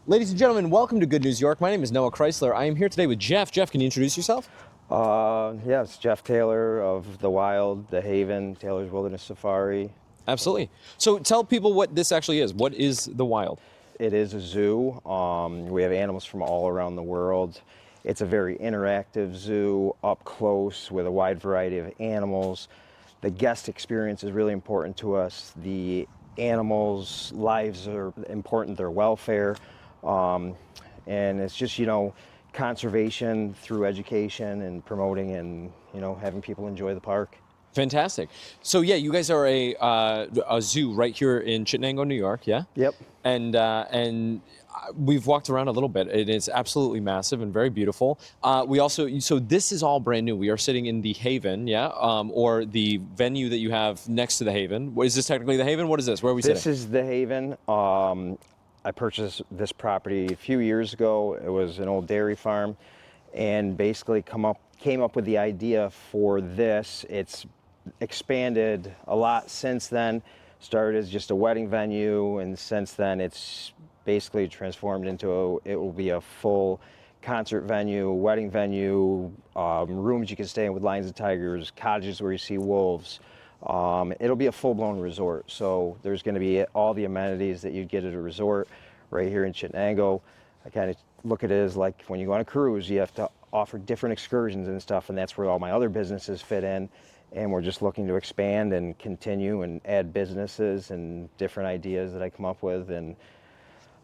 Ladies and gentlemen, welcome to Good News York. My name is Noah Chrysler. I am here today with Jeff. Jeff, can you introduce yourself? Yeah, it's Jeff Taylor of The Wild, The Haven, Taylor's Wilderness Safari. Absolutely. So tell people what this actually is. What is The Wild? It is a zoo. We have animals from all around the world. It's a very interactive zoo, up close with a wide variety of animals. The guest experience is really important to us. The animals' lives are important, their welfare. And it's just, conservation through education and promoting and, having people enjoy the park. Fantastic. So yeah, you guys are a zoo right here in Chittenango, New York, yeah? Yep. And we've walked around a little bit. It is absolutely massive and very beautiful. So this is all brand new. We are sitting in the Haven, yeah? Or the venue that you have next to the Haven. Is this technically the Haven? What is this? Where are we sitting? This is the Haven. I purchased this property a few years ago. It was an old dairy farm, and basically came up with the idea for this. It's expanded a lot since then. Started as just a wedding venue, and since then it's basically transformed into it will be a full concert venue, wedding venue, rooms you can stay in with lions and tigers, cottages where you see wolves. It'll be a full-blown resort, so there's going to be all the amenities that you'd get at a resort right here in Chittenango. I kind of look at it as like when you go on a cruise, you have to offer different excursions and stuff, and that's where all my other businesses fit in. And we're just looking to expand and continue and add businesses and different ideas that I come up with. And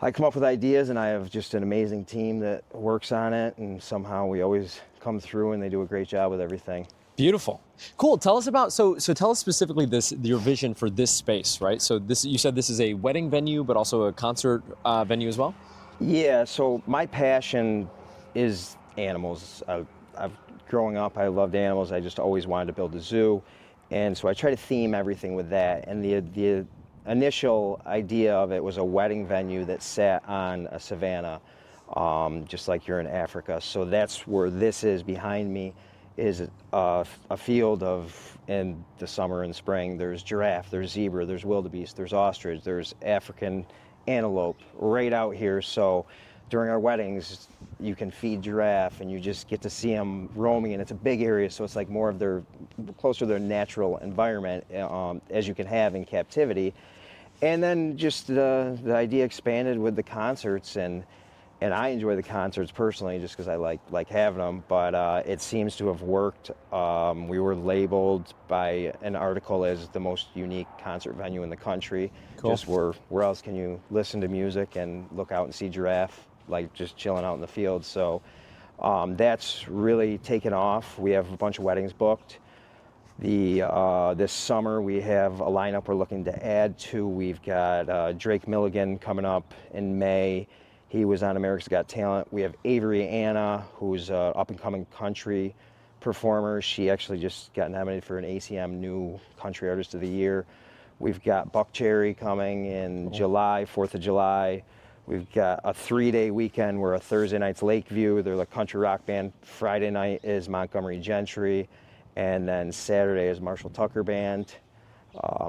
I come up with ideas, and I have just an amazing team that works on it, and somehow we always come through, and they do a great job with everything. Beautiful. Cool. Tell us about, so tell us specifically your vision for this space, right? So you said this is a wedding venue, but also a concert venue as well? Yeah, so my passion is animals. Growing up, I loved animals. I just always wanted to build a zoo. And so I try to theme everything with that. And the initial idea of it was a wedding venue that sat on a savanna, just like you're in Africa. So that's where this is behind me, is a field of, in the summer and spring, there's giraffe, there's zebra, there's wildebeest, there's ostrich, there's African antelope right out here. So during our weddings, you can feed giraffe, and you just get to see them roaming, and it's a big area, so it's like more of closer to their natural environment as you can have in captivity. And then just the idea expanded with the concerts, and I enjoy the concerts personally just because I like having them, but it seems to have worked. We were labeled by an article as the most unique concert venue in the country. Cool. Just where else can you listen to music and look out and see giraffe, like just chilling out in the field. So that's really taken off. We have a bunch of weddings booked. This summer we have a lineup we're looking to add to. We've got Drake Milligan coming up in May. He was on America's Got Talent. We have Avery Anna, who's an up-and-coming country performer. She actually just got nominated for an ACM New Country Artist of the Year. We've got Buckcherry coming in July, 4th of July. We've got a 3-day weekend where a Thursday night's Lakeview. They're the country rock band. Friday night is Montgomery Gentry. And then Saturday is Marshall Tucker Band.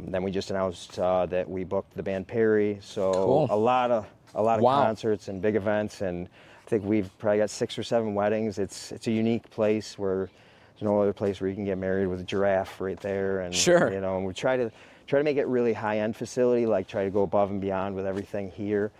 Then we just announced that we booked the band Perry. So cool. a lot of Wow. concerts and big events, and I think we've probably got 6 or 7 weddings. It's a unique place where there's no other place where you can get married with a giraffe right there. And sure. And we try to make it really high-end facility, like try to go above and beyond with everything here.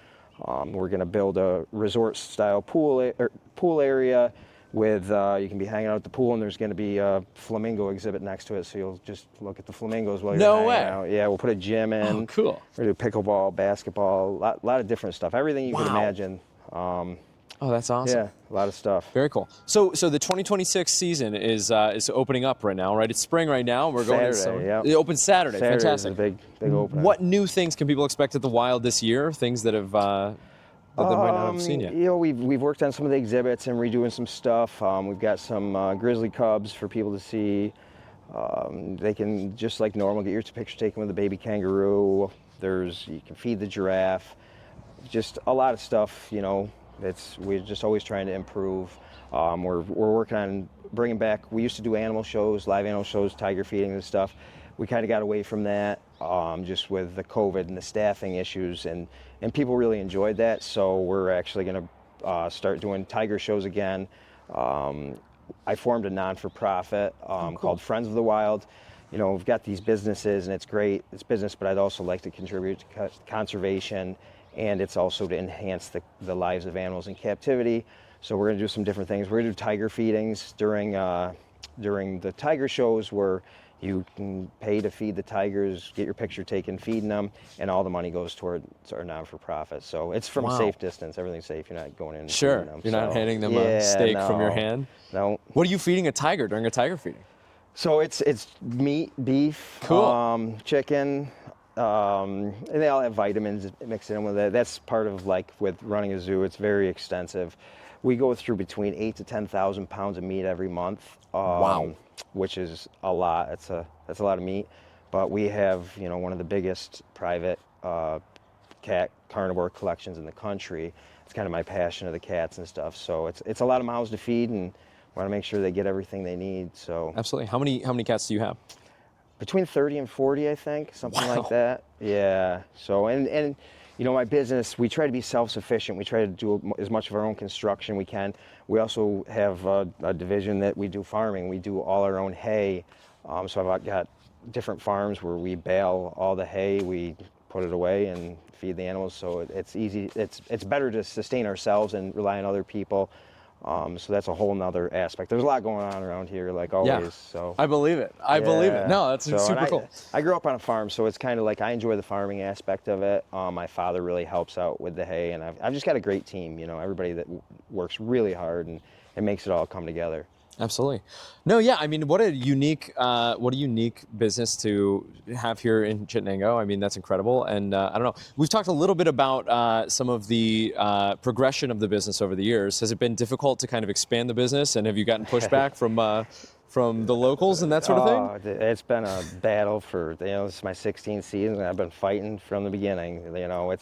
We're going to build a resort-style pool area with you can be hanging out at the pool, and there's going to be a flamingo exhibit next to it, so you'll just look at the flamingos while you're hanging out. Yeah, we'll put a gym in. Oh, cool. We're going to do pickleball, basketball, a lot of different stuff, everything you could imagine. Oh, that's awesome. Yeah, a lot of stuff. Very cool. So the 2026 season is opening up right now, right? It's spring right now. We're going Saturday, yeah. It opens Saturday. Saturday Fantastic. is a big opening. What new things can people expect at the Wild this year? Things that have that they might not have seen yet. We've worked on some of the exhibits and redoing some stuff. We've got some grizzly cubs for people to see. They can, just like normal, get your picture taken with a baby kangaroo. You can feed the giraffe. Just a lot of stuff, we're just always trying to improve. We're working on bringing back, we used to do animal shows, live animal shows, tiger feeding and stuff. We kind of got away from that. just with the COVID and the staffing issues, and people really enjoyed that. So we're actually going to start doing tiger shows again. I formed a non-for-profit cool. called Friends of the Wild. You know, we've got these businesses, and it's great, it's business, but I'd also like to contribute to conservation, and it's also to enhance the lives of animals in captivity. So we're going to do some different things. We're going to do tiger feedings during the tiger shows, where you can pay to feed the tigers, get your picture taken feeding them, and all the money goes towards our non-for-profit. So it's from a safe distance. Everything's safe. You're not going in and feeding them. You're not handing them a steak from your no. hand? No. What are you feeding a tiger during a tiger feeding? So it's meat, beef, Cool. chicken, and they all have vitamins mixed in with it. That's part of, like, with running a zoo, it's very extensive. We go through between 8,000 to 10,000 pounds of meat every month. Wow. Which is a lot. That's a lot of meat. But we have, you know, one of the biggest private cat carnivore collections in the country. It's kind of my passion of the cats and stuff. So it's a lot of mouths to feed, and want to make sure they get everything they need. So Absolutely. How many cats do you have? between 30 and 40, I think, something Wow. like that. Yeah. So and you know, my business, we try to be self-sufficient. We try to do as much of our own construction we can. We also have a division that we do farming. We do all our own hay. So I've got different farms where we bale all the hay, we put it away and feed the animals. So it's easy. It's better to sustain ourselves and rely on other people. So that's a whole nother aspect. There's a lot going on around here, like always. Yeah. So I believe it. I believe it. No, that's super cool. I grew up on a farm, so it's kind of like I enjoy the farming aspect of it. My father really helps out with the hay, and I've just got a great team. You know, everybody that works really hard, and it makes it all come together. Absolutely. No, yeah. I mean, what a unique business to have here in Chittenango. I mean, that's incredible. And I don't know. We've talked a little bit about some of the progression of the business over the years. Has it been difficult to kind of expand the business, and have you gotten pushback from the locals and that sort of thing? It's been a battle for, you know, this is my 16th season, and I've been fighting from the beginning. You know,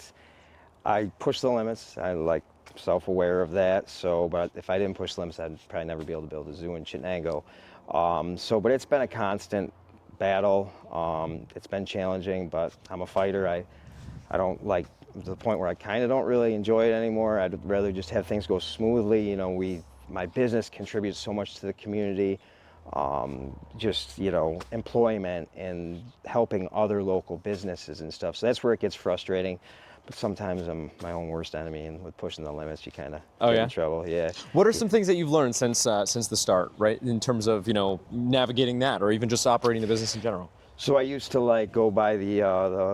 I push the limits. I like self-aware of that. So, but if I didn't push the limits, I'd probably never be able to build a zoo in Chittenango. But it's been a constant battle. It's been challenging, but I'm a fighter. I don't like, to the point where I kind of don't really enjoy it anymore. I'd rather just have things go smoothly. You know, my business contributes so much to the community. Just, you know, employment and helping other local businesses and stuff. So that's where it gets frustrating. But sometimes I'm my own worst enemy, and with pushing the limits, you kind of get in trouble. Yeah. What are some things that you've learned since the start, right? In terms of, you know, navigating that, or even just operating the business in general. So I used to like go by the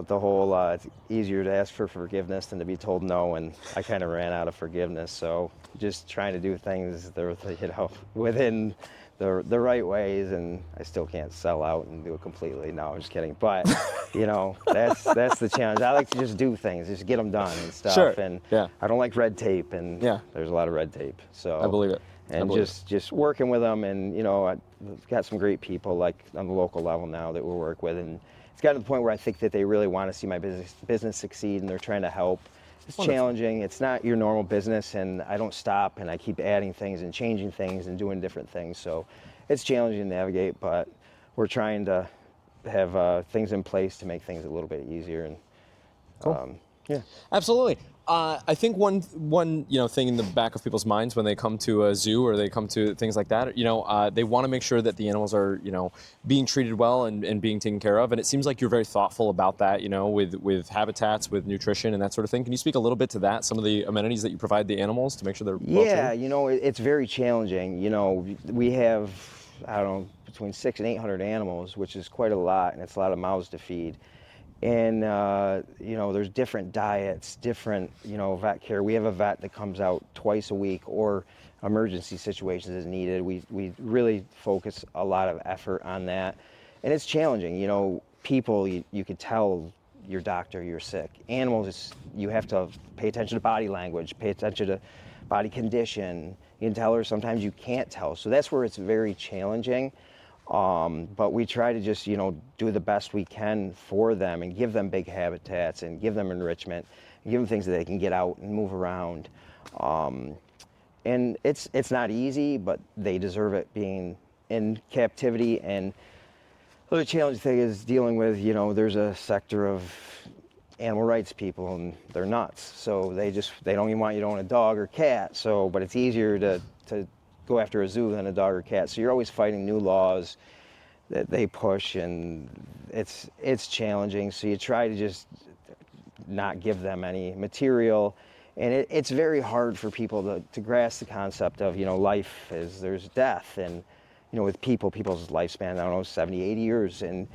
whole it's easier to ask for forgiveness than to be told no, and I kind of ran out of forgiveness. So just trying to do things that are, you know, within the right ways, and I still can't sell out and do it completely. No, I'm just kidding. But you know, that's the challenge. I like to just do things, just get them done and stuff. Sure. And Yeah. I don't like red tape, and there's a lot of red tape. So I believe it. And just working with them, and you know, I've got some great people like on the local level now that we work with, and it's gotten to the point where I think that they really want to see my business succeed, and they're trying to help. It's challenging. It's not your normal business, and I don't stop, and I keep adding things and changing things and doing different things. So it's challenging to navigate, but we're trying to have things in place to make things a little bit easier. And cool. Yeah. Absolutely. I think one thing in the back of people's minds when they come to a zoo or they come to things like that, they want to make sure that the animals are, being treated well and being taken care of. And it seems like you're very thoughtful about that, with habitats, with nutrition and that sort of thing. Can you speak a little bit to that, some of the amenities that you provide the animals to make sure they're well treated? Yeah, it's very challenging. We have, I don't know, between 600 and 800 animals, which is quite a lot, and it's a lot of mouths to feed. And, there's different diets, different, vet care. We have a vet that comes out twice a week, or emergency situations as needed. We really focus a lot of effort on that. And it's challenging. People, you could tell your doctor you're sick. Animals, you have to pay attention to body language, pay attention to body condition. You can tell, or sometimes you can't tell. So that's where it's very challenging. But we try to just, do the best we can for them and give them big habitats and give them enrichment and give them things that they can get out and move around. And it's not easy, but they deserve it being in captivity. And The challenging thing is dealing with, there's a sector of animal rights people and they're nuts. So they don't even want you to own a dog or cat. So, but it's easier to go after a zoo than a dog or cat. So you're always fighting new laws that they push, and it's challenging. So you try to just not give them any material. And it's very hard for people to grasp the concept of, life is, there's death. And, with people's lifespan, I don't know, 70, 80 years. And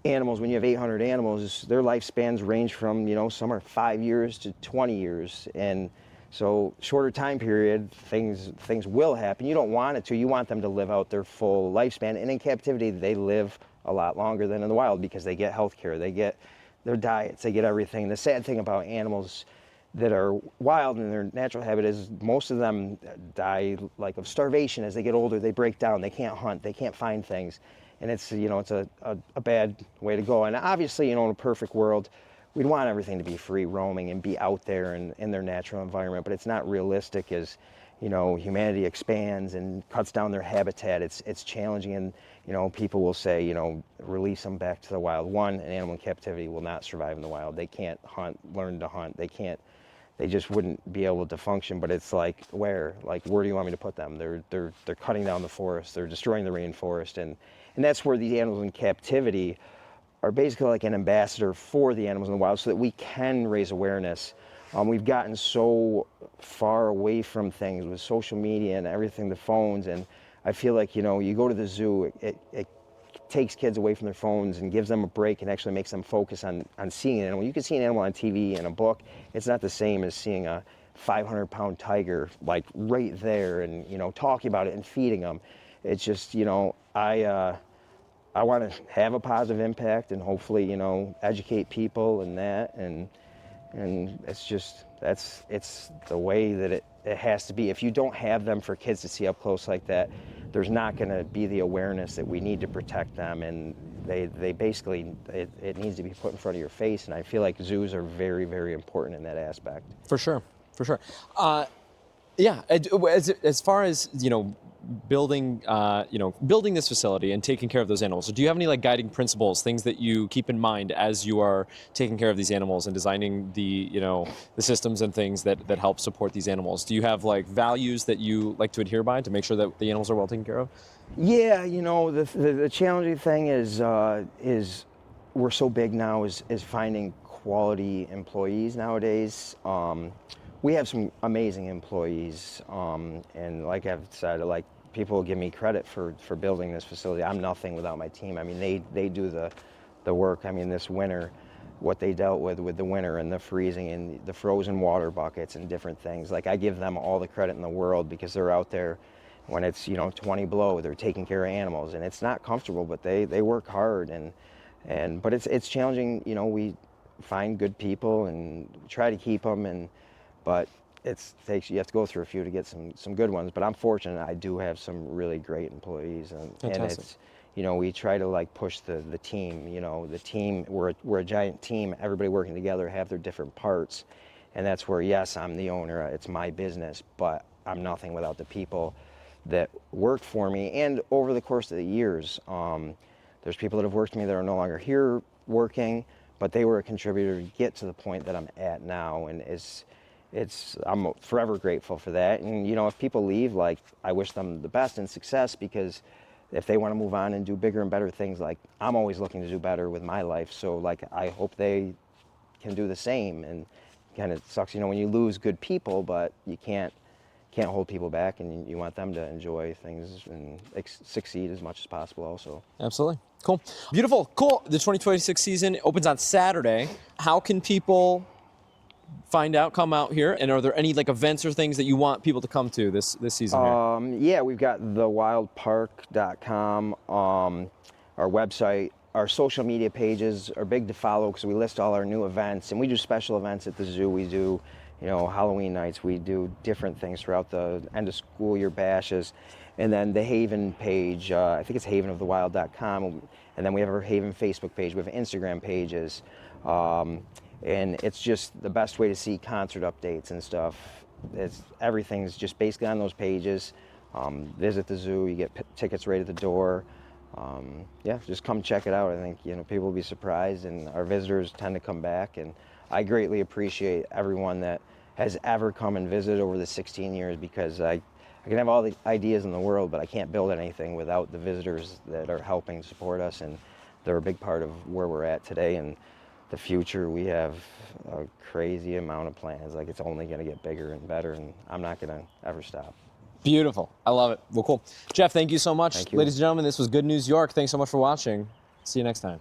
animals, when you have 800 animals, their lifespans range from, some are 5 years to 20 years. And so shorter time period, things will happen. You don't want it to. You want them to live out their full lifespan. And in captivity, they live a lot longer than in the wild because they get health care, they get their diets, they get everything. The sad thing about animals that are wild in their natural habitat is most of them die like of starvation as they get older. They break down, they can't hunt, they can't find things. And it's, it's a bad way to go. And obviously, in a perfect world, we'd want everything to be free roaming and be out there in their natural environment, but it's not realistic as, humanity expands and cuts down their habitat. It's challenging, and, people will say, release them back to the wild. One, an animal in captivity will not survive in the wild. They can't learn to hunt. They just wouldn't be able to function. But it's like, where do you want me to put them? They're cutting down the forest. They're destroying the rainforest, and that's where these animals in captivity are basically like an ambassador for the animals in the wild, so that we can raise awareness. We've gotten so far away from things with social media and everything, the phones, and I feel like, you go to the zoo, it takes kids away from their phones and gives them a break and actually makes them focus on seeing an animal. You can see an animal on TV in a book. It's not the same as seeing a 500-pound tiger like right there and, talking about it and feeding them. It's just, I want to have a positive impact and hopefully, educate people and that, and it's just, it's the way that it has to be. If you don't have them for kids to see up close like that, there's not going to be the awareness that we need to protect them, and they basically, it needs to be put in front of your face, and I feel like zoos are very, very important in that aspect. For sure. Yeah, as far as, building this facility and taking care of those animals, so do you have any like guiding principles, things that you keep in mind as you are taking care of these animals and designing the systems and things that help support these animals? Do you have like values that you like to adhere by to make sure that the animals are well taken care of? Yeah, the challenging thing is we're so big now is finding quality employees nowadays. We have some amazing employees, and like I've said, like people give me credit for building this facility. I'm nothing without my team. I mean, they do the work. I mean, this winter, what they dealt with the winter and the freezing and the frozen water buckets and different things. Like, I give them all the credit in the world because they're out there when it's 20 below. They're taking care of animals, and it's not comfortable, but they work hard, but it's challenging. We find good people and try to keep them, but you have to go through a few to get some good ones. But I'm fortunate, I do have some really great employees, and it's, we try to like push the team. The team, we're a giant team, everybody working together, have their different parts, and that's where, yes, I'm the owner, it's my business, but I'm nothing without the people that work for me. And over the course of the years, there's people that have worked for me that are no longer here working, but they were a contributor to get to the point that I'm at now, and I'm forever grateful for that. And if people leave, like, I wish them the best and success, because if they want to move on and do bigger and better things, like, I'm always looking to do better with my life. So like, I hope they can do the same. And kind of sucks, when you lose good people, but you can't hold people back, and you want them to enjoy things and succeed as much as possible also. Absolutely. Cool. Beautiful. Cool. The 2026 season opens on Saturday. How can people find out, come out here, and are there any like events or things that you want people to come to this season here? Yeah, we've got thewildpark.com, our website. Our social media pages are big to follow because we list all our new events, and we do special events at the zoo. We do, Halloween nights. We do different things throughout the end of school year bashes. And then the Haven page, I think it's havenofthewild.com, and then we have our Haven Facebook page. We have Instagram pages. And it's just the best way to see concert updates and stuff. Everything's just basically on those pages. Visit the zoo, you get tickets right at the door. yeah, just come check it out. I think, you know, people will be surprised, and our visitors tend to come back, and I greatly appreciate everyone that has ever come and visited over the 16 years, because I can have all the ideas in the world, but I can't build anything without the visitors that are helping support us, and they're a big part of where we're at today and the future. We have a crazy amount of plans. Like, it's only going to get bigger and better, and I'm not going to ever stop. Beautiful. I love it. Well, cool. Jeff, thank you so much. Thank you. Ladies and gentlemen, this was Good News York. Thanks so much for watching. See you next time.